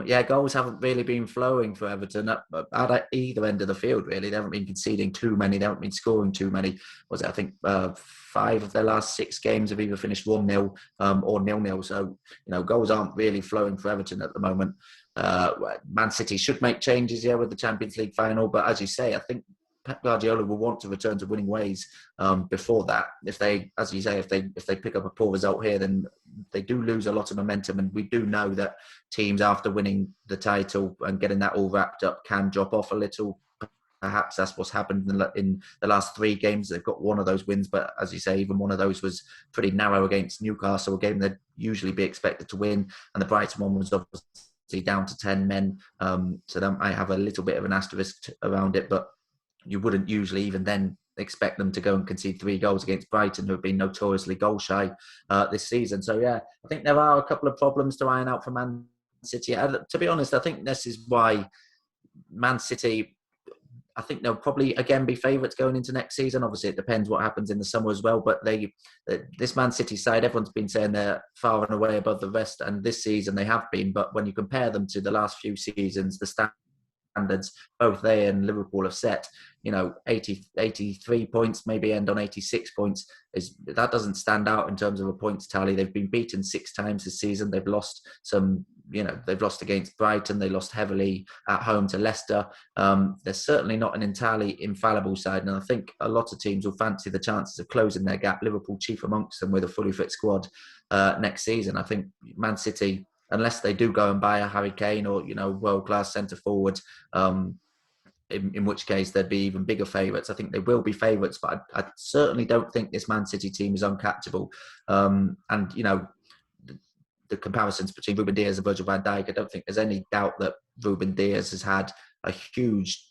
Yeah, goals haven't really been flowing for Everton at either end of the field, really. They haven't been conceding too many. They haven't been scoring too many. Was it, I think, 5 of their last 6 games have either finished 1-0 or 0-0. So, goals aren't really flowing for Everton at the moment. Man City should make changes, with the Champions League final. But as you say, I think Pep Guardiola will want to return to winning ways before that. If they, as you say, if they pick up a poor result here, then they do lose a lot of momentum. And we do know that teams, after winning the title and getting that all wrapped up, can drop off a little. Perhaps that's what's happened in the last 3 games. They've got one of those wins, but as you say, even one of those was pretty narrow against Newcastle, a game they'd usually be expected to win. And the Brighton one was obviously down to 10 men. So that might have a little bit of an asterisk around it, but you wouldn't usually even then expect them to go and concede 3 goals against Brighton, who have been notoriously goal shy this season. So, yeah, I think there are a couple of problems to iron out for Man City. To be honest, I think this is why Man City, I think they'll probably, again, be favourites going into next season. Obviously, it depends what happens in the summer as well. But this Man City side, everyone's been saying they're far and away above the rest. And this season they have been. But when you compare them to the last few seasons, the standards both they and Liverpool have set, 83 points, maybe end on 86 points, that doesn't stand out in terms of a points tally. They've been beaten 6 times this season. They've lost they've lost against Brighton. They lost heavily at home to Leicester. They're certainly not an entirely infallible side, and I think a lot of teams will fancy the chances of closing their gap, Liverpool chief amongst them, with a fully fit squad next season. I think Man City, unless they do go and buy a Harry Kane or world-class centre forward, in which case they'd be even bigger favourites. I think they will be favourites, but I certainly don't think this Man City team is uncatchable. The comparisons between Ruben Dias and Virgil van Dijk, I don't think there's any doubt that Ruben Dias has had a huge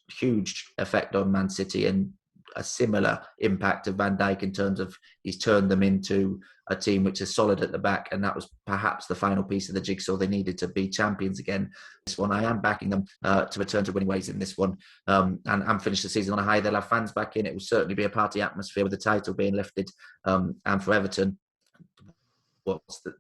effect on Man City, and a similar impact of Van Dijk in terms of he's turned them into a team which is solid at the back, and that was perhaps the final piece of the jigsaw they needed to be champions again. This one, I am backing them to return to winning ways in this one, and finish the season on a high. They'll have fans back in. It will certainly be a party atmosphere with the title being lifted, and for Everton,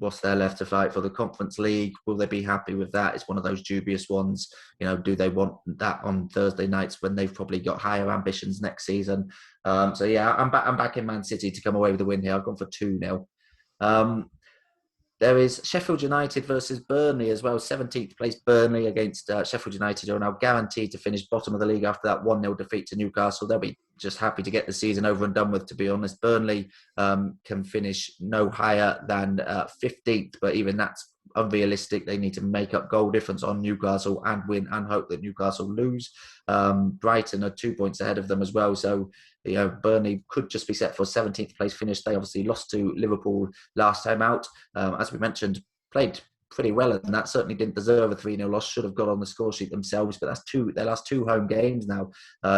what's there left to fight for? The Conference League, will they be happy with that? It's one of those dubious ones. Do they want that on Thursday nights when they've probably got higher ambitions next season? So yeah, I'm back in Man City to come away with the win here. I've gone for 2-0. There is Sheffield United versus Burnley as well. 17th place Burnley against Sheffield United, are now guaranteed to finish bottom of the league after that 1-0 defeat to Newcastle. They'll be just happy to get the season over and done with, to be honest. Burnley can finish no higher than 15th, but even that's unrealistic. They need to make up goal difference on Newcastle and win, and hope that Newcastle lose. Brighton are 2 points ahead of them as well. So, Burnley could just be set for a 17th place finish. They obviously lost to Liverpool last time out. As we mentioned, played pretty well, and that certainly didn't deserve a 3-0 loss. Should have got on the score sheet themselves, but that's their last 2 home games now.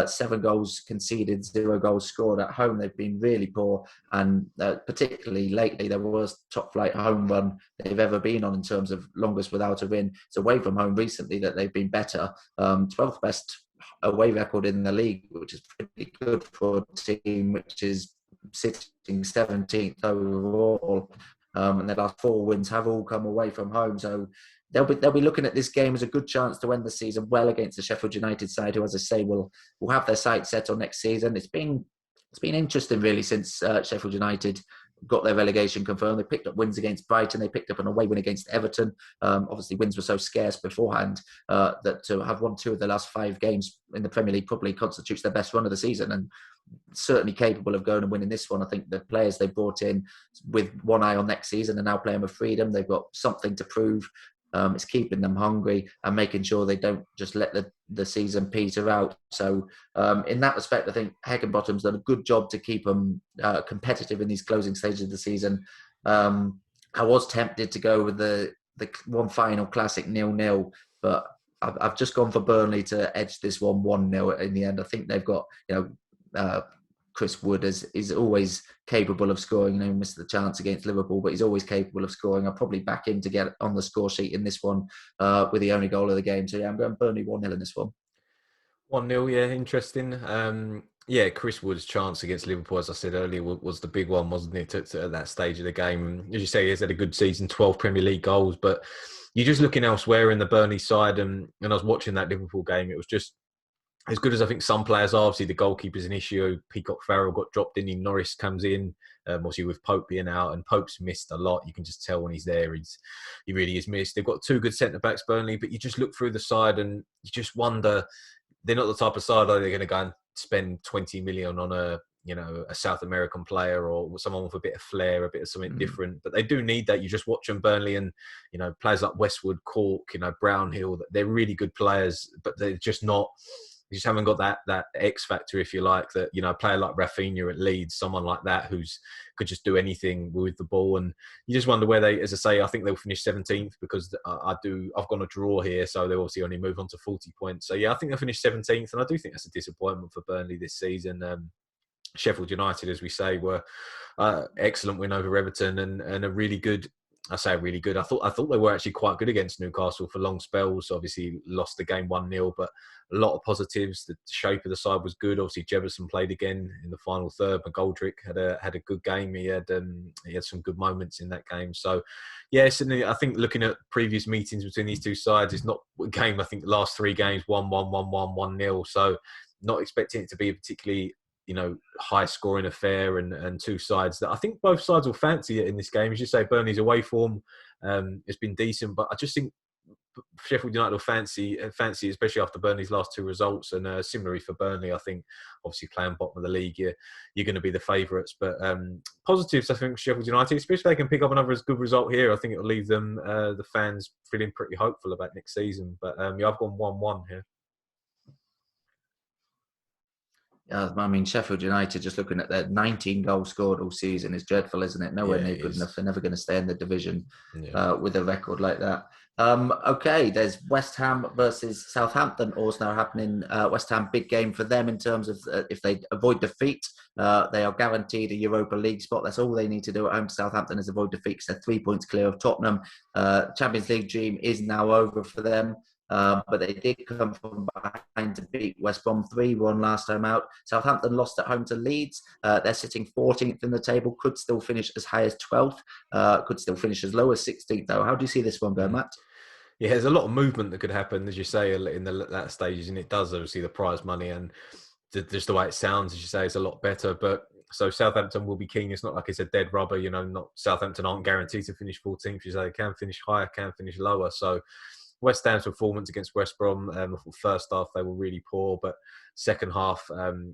7 goals conceded, 0 goals scored at home. They've been really poor, and particularly lately, there was top flight home run they've ever been on in terms of longest without a win. It's away from home recently that they've been better. 12th best away record in the league, which is pretty good for a team which is sitting 17th overall. And their last 4 wins have all come away from home. So they'll be looking at this game as a good chance to end the season well against the Sheffield United side, who, as I say, will have their sights set on next season. It's been interesting, really, since Sheffield United got their relegation confirmed. They picked up wins against Brighton. They picked up an away win against Everton. Obviously, wins were so scarce beforehand that to have won 2 of their last 5 games in the Premier League probably constitutes their best run of the season, and certainly capable of going and winning this one. I think the players they brought in with one eye on next season are now playing with freedom. They've got something to prove. It's keeping them hungry and making sure they don't just let the season peter out. So in that respect, I think Heckingbottom's done a good job to keep them competitive in these closing stages of the season. I was tempted to go with the one final classic 0-0, but I've just gone for Burnley to edge this 1-0 in the end. I think they've got, Chris Wood is always capable of scoring. Missed the chance against Liverpool, but he's always capable of scoring. I'll probably back him to get on the score sheet in this one with the only goal of the game. So yeah, I'm going Burnley 1-0 in this one. 1-0, yeah, interesting. Chris Wood's chance against Liverpool, as I said earlier, was the big one, wasn't it, at that stage of the game? As you say, he's had a good season, 12 Premier League goals, but you're just looking elsewhere in the Burnley side, and I was watching that Liverpool game, it was just as good as I think some players are. Obviously, the goalkeeper's an issue. Peacock Farrell got dropped in. Norris comes in, obviously with Pope being out, and Pope's missed a lot. You can just tell when he's there, he really is missed. They've got two good centre-backs, Burnley, but you just look through the side and you just wonder, they're not the type of side are they going to go and spend 20 million on a South American player or someone with a bit of flair, a bit of something different. But they do need that. You just watch them, Burnley, and players like Westwood, Cork, Brownhill. They're really good players, but they're just not. You just haven't got that X factor, if you like. That a player like Rafinha at Leeds, someone like that who's could just do anything with the ball, and you just wonder where they, as I say, I think they'll finish 17th because I've gone a draw here, so they'll obviously only move on to 40 points. So yeah, I think they'll finish 17th, and I do think that's a disappointment for Burnley this season. Sheffield United, as we say, were excellent win over Everton and a really good. I say really good. I thought they were actually quite good against Newcastle for long spells. Obviously, lost the game 1-0, but a lot of positives. The shape of the side was good. Obviously, Jefferson played again in the final third. McGoldrick had a good game. He had some good moments in that game. So, yes, and I think looking at previous meetings between these two sides, it's not a game. I think the last three games 1-1, 1-1, 1-0. So, not expecting it to be a particularly high scoring affair and two sides that I think both sides will fancy it in this game. As you say, Burnley's away form has been decent, but I just think Sheffield United will fancy, especially after Burnley's last two results. And similarly for Burnley, I think obviously playing bottom of the league, you're going to be the favourites. But positives, I think, Sheffield United, especially if they can pick up another good result here, I think it'll leave them, the fans, feeling pretty hopeful about next season. But I've gone 1-1 here. Sheffield United, just looking at their 19 goals scored all season is dreadful, isn't it? Nowhere near good enough. They're never going to stay in the division with a record like that. Okay, there's West Ham versus Southampton also now happening. West Ham, big game for them in terms of if they avoid defeat, they are guaranteed a Europa League spot. That's all they need to do at home to Southampton is avoid defeat because they're 3 points clear of Tottenham. Champions League dream is now over for them. But they did come from behind to beat West Brom 3-1 last time out. Southampton lost at home to Leeds. They're sitting 14th in the table, could still finish as high as 12th, could still finish as low as 16th though. How do you see this one go, Matt? Yeah, there's a lot of movement that could happen, as you say, in that stages, and it does obviously the prize money and just the way it sounds, as you say, is a lot better. But so Southampton will be keen. It's not like it's a dead rubber, not Southampton aren't guaranteed to finish 14th. You say they can finish higher, can finish lower. So West Ham's performance against West Brom, first half they were really poor, but second half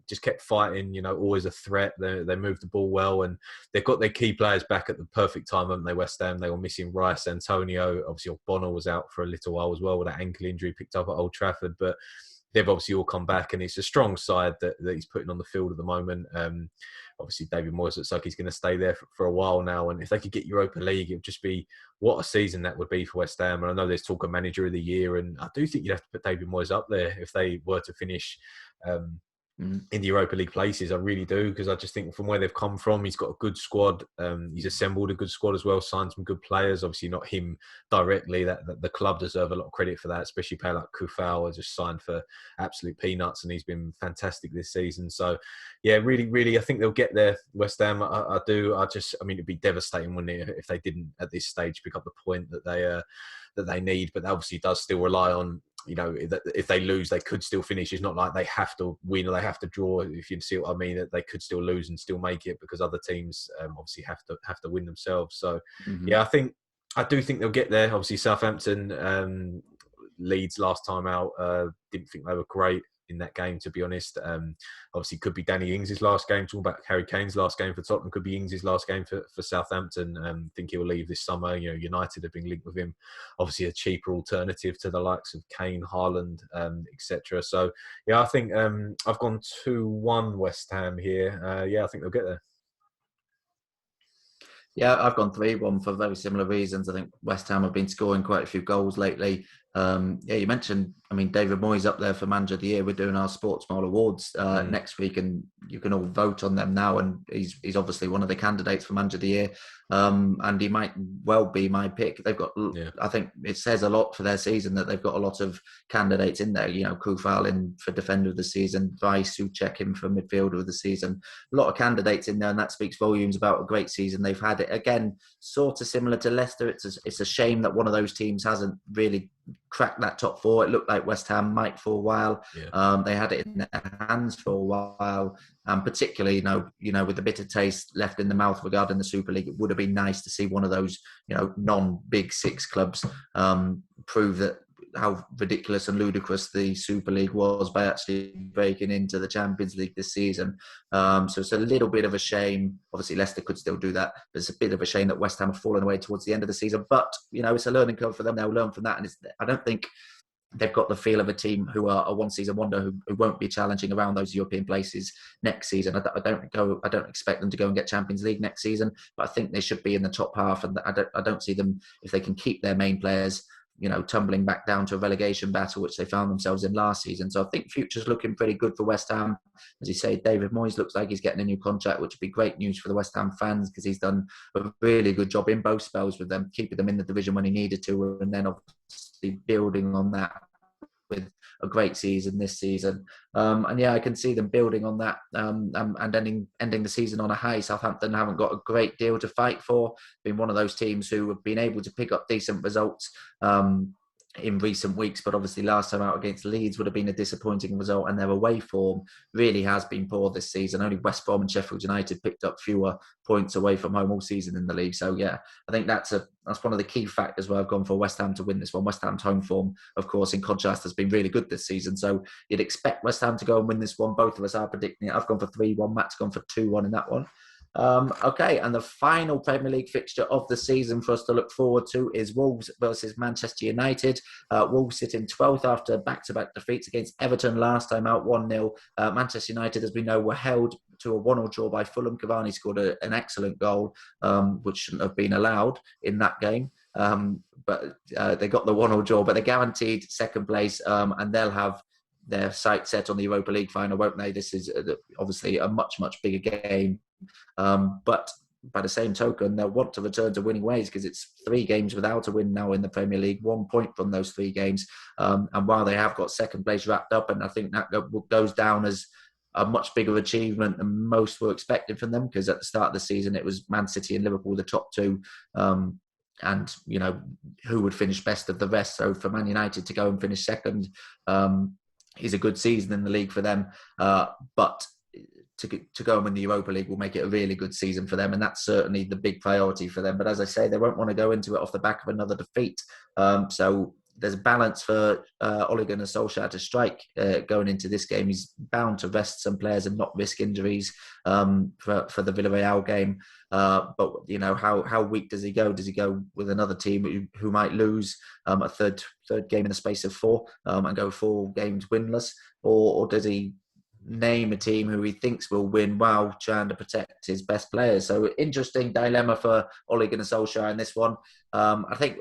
just kept fighting. Always a threat. They moved the ball well, and they've got their key players back at the perfect time, haven't they? West Ham, they were missing Rice, Antonio. Obviously, Bonner was out for a little while as well with that ankle injury picked up at Old Trafford, but they've obviously all come back, and it's a strong side that he's putting on the field at the moment. Obviously, David Moyes looks like he's going to stay there for a while now, and if they could get Europa League, it would just be what a season that would be for West Ham. And I know there's talk of manager of the year, and I do think you'd have to put David Moyes up there if they were to finish in the Europa League places. I really do, because I just think from where they've come from, he's got a good squad. He's assembled a good squad as well, signed some good players. Obviously not him directly, that the club deserve a lot of credit for that, especially a player like Kufal has just signed for absolute peanuts, and he's been fantastic this season. So yeah, really, really, I think they'll get there, West Ham. I do. It'd be devastating, wouldn't it, if they didn't at this stage pick up the point that they need. But that obviously does still rely on, if they lose, they could still finish. It's not like they have to win or they have to draw, if you see what I mean, that they could still lose and still make it, because other teams obviously have to win themselves. So yeah, I do think they'll get there. Obviously Southampton, Leeds last time out, didn't think they were great. in that game, to be honest. Obviously, could be Danny Ings' last game. Talking about Harry Kane's last game for Tottenham, could be Ings' last game for Southampton. I think he'll leave this summer. United have been linked with him. Obviously, a cheaper alternative to the likes of Kane, Haaland, etc. So, yeah, I think I've gone 2-1 West Ham here. I think they'll get there. Yeah, I've gone 3-1 for very similar reasons. I think West Ham have been scoring quite a few goals lately. You mentioned, David Moyes up there for Manager of the Year. We're doing our Sports Mall Awards next week, and you can all vote on them now. And he's obviously one of the candidates for Manager of the Year, and he might well be my pick. They've got, I think it says a lot for their season that they've got a lot of candidates in there. Kufal in for Defender of the Season, Vice Souček in for Midfielder of the Season. A lot of candidates in there, and that speaks volumes about a great season they've had. It again, sort of similar to Leicester. It's a shame that one of those teams hasn't really cracked that top four. It looked like West Ham might for a while. They had it in their hands for a while, and particularly, with the bitter taste left in the mouth regarding the Super League, it would have been nice to see one of those, non-Big Six clubs prove that how ridiculous and ludicrous the Super League was by actually breaking into the Champions League this season. So it's a little bit of a shame. Obviously, Leicester could still do that, but it's a bit of a shame that West Ham have fallen away towards the end of the season. But, it's a learning curve for them. They'll learn from that. And I don't think they've got the feel of a team who are a one-season wonder who won't be challenging around those European places next season. I don't expect them to go and get Champions League next season, but I think they should be in the top half. And I don't see them, if they can keep their main players, tumbling back down to a relegation battle, which they found themselves in last season. So I think future's looking pretty good for West Ham. As you say, David Moyes looks like he's getting a new contract, which would be great news for the West Ham fans, because he's done a really good job in both spells with them, keeping them in the division when he needed to, and then obviously building on that with a great season this season. I can see them building on that and ending the season on a high. Southampton haven't got a great deal to fight for. Been one of those teams who have been able to pick up decent results in recent weeks, but obviously last time out against Leeds would have been a disappointing result, and their away form really has been poor this season. Only West Brom and Sheffield United picked up fewer points away from home all season in the league. So I think that's one of the key factors where I've gone for West Ham to win this one. West Ham's home form, of course, in contrast, has been really good this season. So you'd expect West Ham to go and win this one. Both of us are predicting it. I've gone for 3-1. Matt's gone for 2-1 in that one. And the final Premier League fixture of the season for us to look forward to is Wolves versus Manchester United. Wolves sitting 12th after back-to-back defeats against Everton last time out 1-0. Manchester United, as we know, were held to a 1-1 draw by Fulham. Cavani scored an excellent goal, which shouldn't have been allowed in that game. But they got the 1-1 draw, but they're guaranteed second place, and they'll have their sights set on the Europa League final, won't they? This is obviously a much, much bigger game. But by the same token, they'll want to return to winning ways, because it's 3 games without a win now in the Premier League, 1 point from those 3 games. And while they have got second place wrapped up, and I think that goes down as a much bigger achievement than most were expecting from them, because at the start of the season, it was Man City and Liverpool, the top 2. And, who would finish best of the rest. So for Man United to go and finish second is a good season in the league for them. But to go and win the Europa League will make it a really good season for them, and that's certainly the big priority for them. But as I say, they won't want to go into it off the back of another defeat. So there's a balance for Ole Gunnar Solskjaer to strike going into this game. He's bound to rest some players and not risk injuries for the Villarreal game. But how weak does he go? Does he go with another team who might lose a third game in the space of 4 and go 4 games winless, or does he name a team who he thinks will win while trying to protect his best players? So interesting dilemma for Ole Gunnar Solskjaer in this one. I think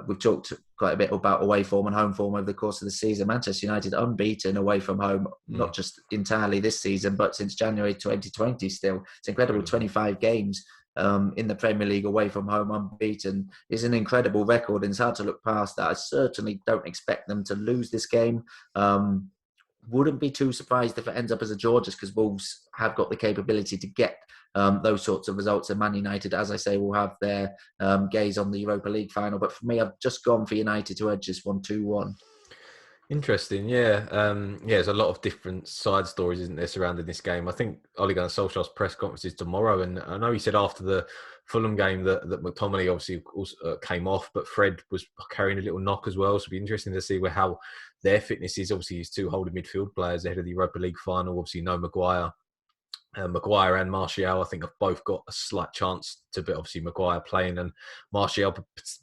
we've talked quite a bit about away form and home form over the course of the season. Manchester United unbeaten away from home, not just entirely this season, but since January 2020 still. It's incredible, 25 games in the Premier League away from home unbeaten is an incredible record, and it's hard to look past that. I certainly don't expect them to lose this game. Wouldn't be too surprised if it ends up as a draw, just because Wolves have got the capability to get those sorts of results. And Man United, as I say, will have their gaze on the Europa League final. But for me, I've just gone for United to edge this one 2-1. Interesting, yeah. There's a lot of different side stories, isn't there, surrounding this game. I think Ole Gunnar Solskjaer's press conference is tomorrow, and I know he said after the Fulham game that McTominay obviously also, came off, but Fred was carrying a little knock as well. So it'll be interesting to see how their fitness is. Obviously, his two holding midfield players ahead of the Europa League final. Obviously, no Maguire. Maguire and Martial, I think, have both got a slight chance to be. Obviously, Maguire playing and Martial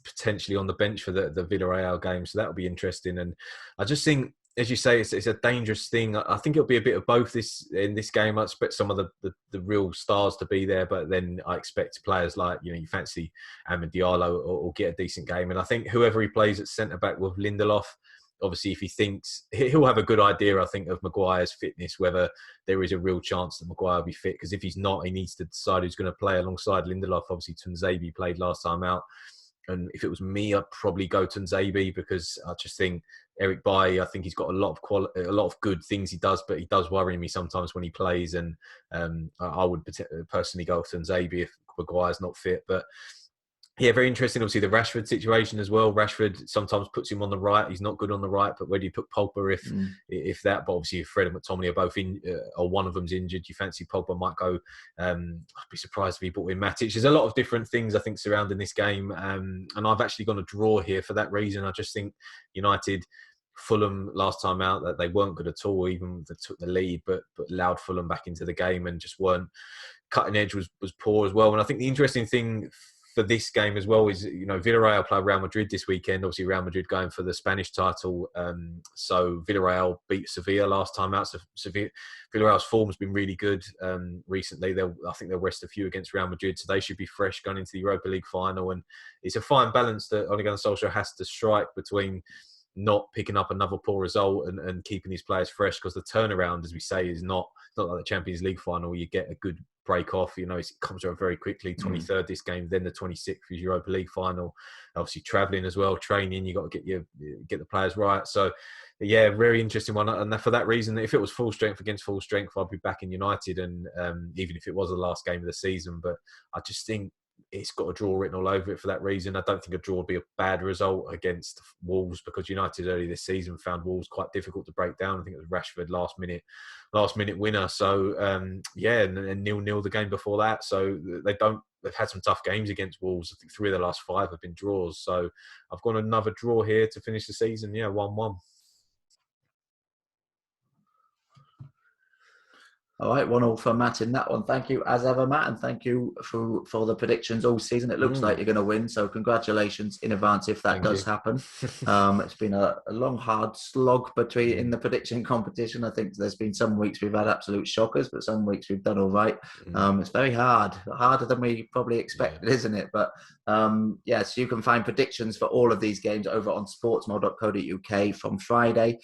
potentially on the bench for the Villarreal game. So that'll be interesting. And I just think, as you say, it's a dangerous thing. I think it'll be a bit of both in this game. I expect some of the real stars to be there, but then I expect players like, you fancy Amad Diallo or get a decent game. And I think whoever he plays at centre-back with Lindelof, obviously, if he thinks, he'll have a good idea, I think, of Maguire's fitness, whether there is a real chance that Maguire will be fit. Because if he's not, he needs to decide who's going to play alongside Lindelof. Obviously, Tunzabi played last time out. And if it was me, I'd probably go Tunzabi, because I just think Eric Bailly, I think he's got a lot of good things he does, but he does worry me sometimes when he plays. And I would personally go with Tunzabi if Maguire's not fit. But yeah, very interesting. Obviously, the Rashford situation as well. Rashford sometimes puts him on the right. He's not good on the right, but where do you put Pogba if that? But obviously, if Fred and McTominay are both in, or one of them's injured, you fancy Pogba might go. I'd be surprised if he brought in Matic. There's a lot of different things, I think, surrounding this game. And I've actually gone a draw here for that reason. I just think United, Fulham last time out, that they weren't good at all, even they took the lead, but allowed Fulham back into the game and just weren't. Cutting edge was poor as well. And I think the interesting thing for this game as well is, Villarreal play Real Madrid this weekend. Obviously, Real Madrid going for the Spanish title. So Villarreal beat Sevilla last time out. So Villarreal's form has been really good recently. I think they'll rest a few against Real Madrid, so they should be fresh going into the Europa League final. And it's a fine balance that Ole Gunnar Solskjaer has to strike between not picking up another poor result and keeping his players fresh, because the turnaround, as we say, is not like the Champions League final where you get a good break off. It comes around very quickly. 23rd this game, then the 26th is Europa League final. Obviously, travelling as well, training. You got to get the players right. So, yeah, very interesting one. And for that reason, if it was full strength against full strength, I'd be back in United. And even if it was the last game of the season, but I just think it's got a draw written all over it for that reason. I don't think a draw would be a bad result against Wolves, because United early this season found Wolves quite difficult to break down. I think it was Rashford last minute winner. So and 0-0 the game before that. So they've had some tough games against Wolves. I think 3 of the last 5 have been draws. So I've got another draw here to finish the season. 1-1. All right, 1-1 for Matt in that one. Thank you as ever, Matt, and thank you for the predictions all season. It looks like you're going to win, so congratulations in advance if that does happen. It's been a long, hard slog in the prediction competition. I think there's been some weeks we've had absolute shockers, but some weeks we've done all right. It's very harder than we probably expected, isn't it? But so you can find predictions for all of these games over on sportsmo.co.uk from Friday.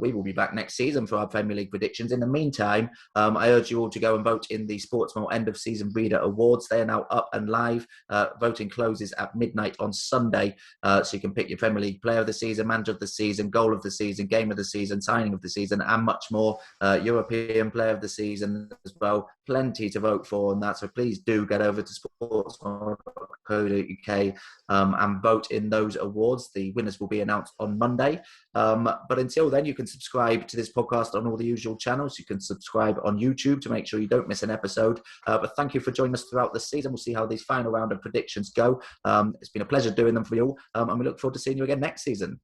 We will be back next season for our Premier League predictions. In the meantime, I urge you all to go and vote in the Sportsmo End of Season Reader Awards. They are now up and live. Voting closes at midnight on Sunday. So you can pick your Premier League Player of the Season, Manager of the Season, Goal of the Season, Game of the Season, Signing of the Season, and much more. European Player of the Season as well. Plenty to vote for on that. So please do get over to sportsmo.co.uk and vote in those awards. The winners will be announced on Monday. But until then, you can subscribe to this podcast on all the usual channels. You can subscribe on YouTube to make sure you don't miss an episode. But thank you for joining us throughout the season. We'll see how these final round of predictions go. It's been a pleasure doing them for you all. And we look forward to seeing you again next season.